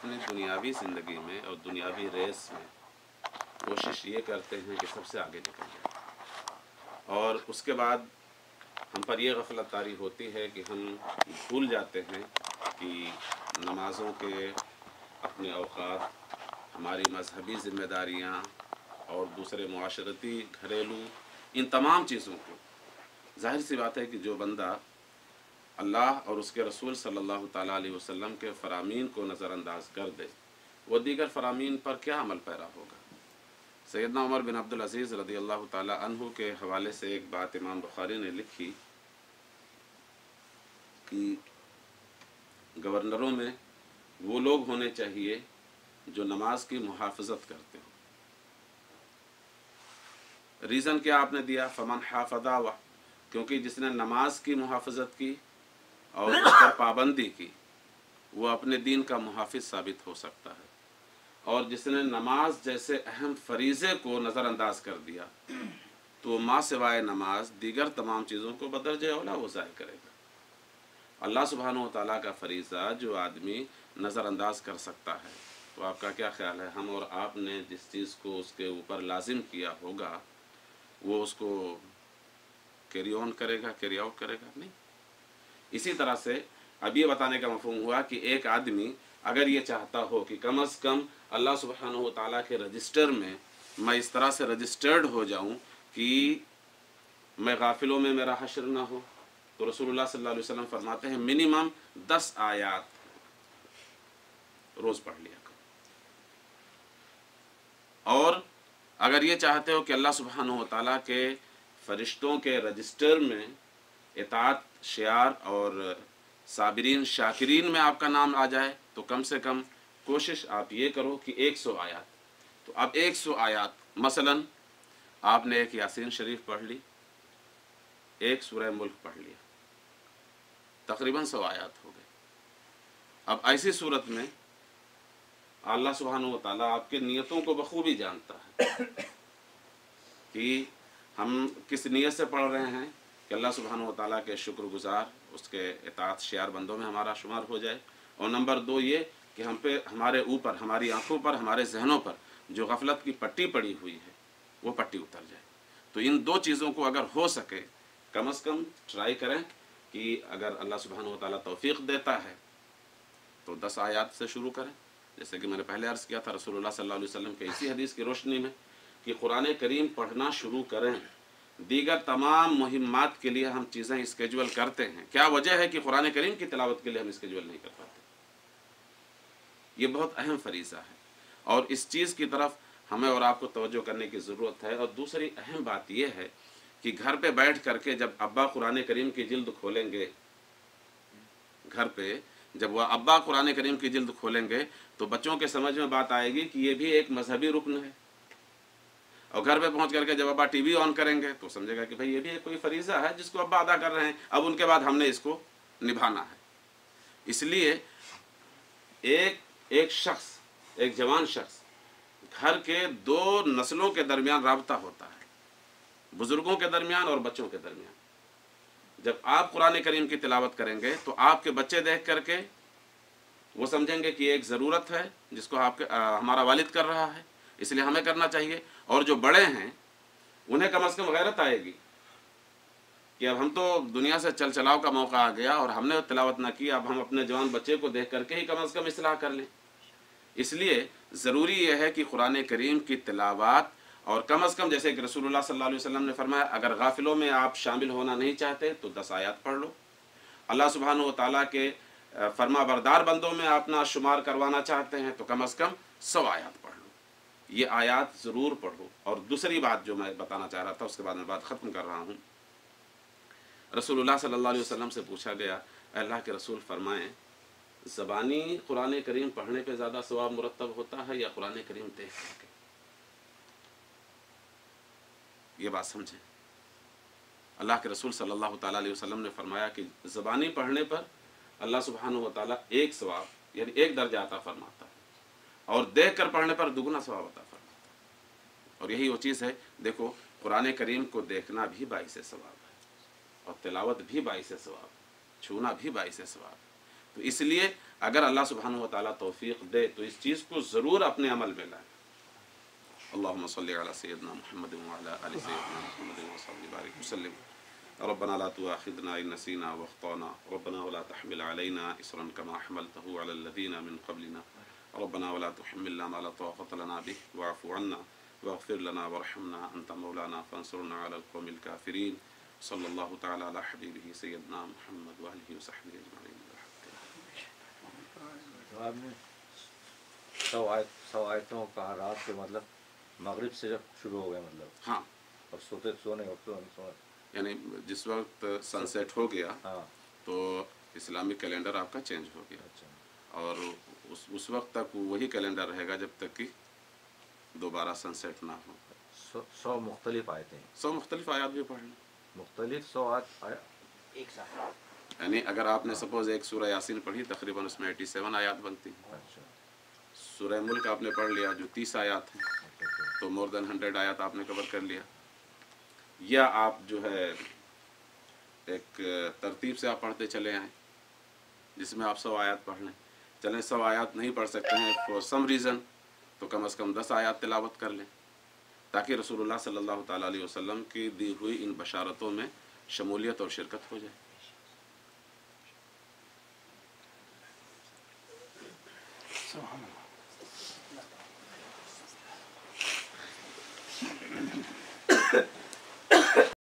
अपनी दुनियावी ज़िंदगी में और दुनियावी रेस में कोशिश ये करते हैं कि सबसे आगे निकल जाए, और उसके बाद हम पर यह गफलत तारी होती है कि हम भूल जाते हैं कि नमाज़ों के अपने औक़ात, हमारी मजहबी ज़िम्मेदारियाँ और दूसरे मुआशरती घरेलू इन तमाम चीज़ों को, ज़ाहिर सी बात है कि जो बंदा अल्लाह और उसके रसूल सल्लल्लाहु ताला अलैहि वसल्लम के फ़रामीन को नज़रअंदाज कर दे, वो दीगर फ़रामीन पर क्या अमल पैरा होगा। सैयदना उमर बिन अब्दुल अज़ीज़ रज़ियल्लाहु ताला अन्हु के हवाले से एक बात इमाम बुखारी ने लिखी कि गवर्नरों में वो लोग होने चाहिए जो नमाज की मुहाफ़ज़त करते हो। रीज़न क्या आपने दिया, फमन हाफ़ज़ा व, क्योंकि जिसने नमाज की मुहाफ़ज़त की और उस पर पाबंदी की वो अपने दीन का मुहाफ़िज़ साबित हो सकता है, और जिसने नमाज जैसे अहम फ़रीज़े को नज़रअंदाज कर दिया तो वो माँ सिवाय नमाज दीगर तमाम चीज़ों को बदरजे औला वो ज़ाहिर करेगा। अल्लाह सुब्हानहू व तआला का फ़रीज़ा जो आदमी नज़रअंदाज कर सकता है, तो आपका क्या ख़्याल है हम और आपने जिस चीज़ को उसके ऊपर लाजिम किया होगा वो उसको कैरी ऑन करेगा, कैरी आउट करेगा? नहीं। इसी तरह से अब ये बताने का मफ़हूम हुआ कि एक आदमी अगर ये चाहता हो कि कम अज़ कम अल्लाह सुब्हानहू व तआला के रजिस्टर में मैं इस तरह से रजिस्टर्ड हो जाऊँ कि मैं गाफिलों में मेरा हश्र ना हो, तो रसूलुल्लाह सल्लल्लाहु अलैहि वसल्लम फरमाते हैं मिनिमम 10 आयात रोज़ पढ़ लिया करो। और अगर ये चाहते हो कि अल्लाह सुब्हानहू व तआला के फ़रिश्तों के रजिस्टर में इताअत, शियार और साबिरीन शाकिरीन में आपका नाम आ जाए, तो कम से कम कोशिश आप ये करो कि 100 आयात। तो अब 100 आयात, मसलन आपने एक यासीन शरीफ पढ़ ली, एक सूरह मुल्क पढ़ लिया, तकरीबन 100 आयात हो गए। अब ऐसी सूरत में अल्लाह सुब्हानहू व तआला आपके नियतों को बखूबी जानता है कि हम किस नियत से पढ़ रहे हैं कि अल्लाह सुब्हानहू व तआला के शुक्रगुजार, उसके इताअत शियार बंदों में हमारा शुमार हो जाए। और नंबर 2 ये कि हम पे, हमारे ऊपर, हमारी आँखों पर, हमारे जहनों पर जो गफलत की पट्टी पड़ी हुई है वो पट्टी उतर जाए। तो इन 2 चीज़ों को अगर हो सके कम अज़ कम ट्राई करें कि अगर अल्लाह सुब्हानहू व तआला तौफ़ीक़ देता है तो 10 आयात से शुरू करें। जैसे कि मैंने पहले अर्ज़ किया था रसूलुल्लाह सल्लल्लाहु अलैहि वसल्लम के इसी हदीस की रोशनी में कि कुरान करीम पढ़ना शुरू करें। दीगर तमाम मुहिम्मात के लिए हम चीज़ें स्केजुअल करते हैं, क्या वजह है कि कुरान करीम की तिलावत के लिए हम स्केजुअल नहीं कर पाते? ये बहुत अहम फ़रीज़ा है और इस चीज़ की तरफ हमें और आपको तवज्जो करने की ज़रूरत है। और दूसरी अहम बात यह है कि घर पे बैठ करके जब अब्बा कुरान करीम की जिल्द खोलेंगे, घर पे जब वह अब्बा कुरान करीम की जिल्द खोलेंगे तो बच्चों के समझ में बात आएगी कि ये भी एक मजहबी रुकन है। और घर पे पहुंच करके जब अब्बा टीवी ऑन करेंगे तो समझेगा कि भाई ये भी कोई फरीज़ा है जिसको अब्बा अदा कर रहे हैं, अब उनके बाद हमने इसको निभाना है। इसलिए एक शख्स, एक जवान शख्स, घर के 2 नस्लों के दरमियान राबता होता है, बुज़ुर्गों के दरमियान और बच्चों के दरमियान। जब आप कुरान करीम की तिलावत करेंगे तो आपके बच्चे देख करके वो समझेंगे कि एक ज़रूरत है जिसको हमारा वालिद कर रहा है, इसलिए हमें करना चाहिए। और जो बड़े हैं उन्हें कम अज़ कम गैरत आएगी कि अब हम तो दुनिया से चल चलाव का मौका आ गया और हमने तिलावत ना की, अब हम अपने जवान बच्चे को देख करके ही कम अज़ कम इस्लाह कर लें। इसलिए ज़रूरी यह है कि कुरान करीम की तिलावत, और कम अज़ कम जैसे कि रसूलुल्लाह सल्लल्लाहु अलैहि वसल्लम ने फरमाया अगर गाफिलों में आप शामिल होना नहीं चाहते तो 10 आयात पढ़ लो। अल्लाह सुब्हानहू व तआला के फरमा बरदार बंदों में अपना शुमार करवाना चाहते हैं तो कम अज़ कम 100 आयात पढ़ लो। ये आयात ज़रूर पढ़ो। और दूसरी बात जो मैं बताना चाह रहा था, उसके बाद मैं बात ख़त्म कर रहा हूँ। रसूलुल्लाह सल्लल्लाहु अलैहि वसल्लम से पूछा गया, अल्लाह के रसूल फरमाएं ज़बानी कुरान करीम पढ़ने पे ज़्यादा सवाब मुरत्तब होता है या कुरान करीम देख करके? ये बात समझें। अल्लाह के रसूल सल्लल्लाहु ताला अलैहि वसल्लम ने फरमाया कि ज़बानी पढ़ने पर अल्लाह सुब्हानहू व तआला 1 सवाब यानी 1 दर्जा अता फरमाता है और देख कर पढ़ने पर दुगना सवाब अता फरमाता है। और यही वो चीज़ है, देखो कुरान करीम को देखना भी 22 सवाब है और तिलावत भी 22 सवाब, छूना भी 22 सवाब। तो इसलिए اگر اللہ سبحانہ و تعالیٰ توفیق دے تو اس چیز کو ضرور اپنے عمل میں لائیں. اللہم صلی علی سیدنا محمد وعلی آل سیدنا محمد وصحبہ بارک وسلم. ربنا لا تؤاخذنا إن نسينا واخطأنا ربنا ولا تحمل علينا إصرا كما حملته على الذين من قبلنا ربنا ولا تحملنا ما لا طاقة لنا به واعف عنا واغفر لنا وارحمنا أنت مولانا فانصرنا على القوم الكافرين. صلی اللہ تعالی علی حبیبہ سیدنا محمد وآلہ وصحبہ اجمعین. آپ نے 100 آیتوں کا رات کے مطلب مغرب سے جب شروع ہو گئے مطلب ہاں اور سونے وقت یعنی جس وقت سن سیٹ ہو گیا ہاں تو اسلامک کیلنڈر آپ کا چینج ہو گیا. اچھا اور اس وقت تک وہی کیلنڈر رہے گا جب تک کہ دوبارہ سن سیٹ نہ ہو. 100 مختلف آیتیں 100 مختلف آیات بھی پڑھ لیں. مختلف 100 آیات ایک ساتھ. یعنی اگر آپ نے سپوز ایک سورہ یاسین پڑھی تقریباً اس میں 87 آیات بنتی ہیں. اچھا سورہ ملک آپ نے پڑھ لیا جو 30 آیات ہیں تو مور دین 100 آیات آپ نے کور کر لیا. یا آپ جو ہے ایک ترتیب سے آپ پڑھتے چلے آئیں جس میں آپ 100 آیات پڑھ لیں. چلیں 100 آیات نہیں پڑھ سکتے ہیں فور سم ریزن تو کم از کم 10 آیات تلاوت کر لیں تاکہ رسول اللہ صلی اللہ تعالیٰ علیہ وسلم کی دی ہوئی ان بشارتوں میں شمولیت اور شرکت ہو جائے. سبحان اللہ.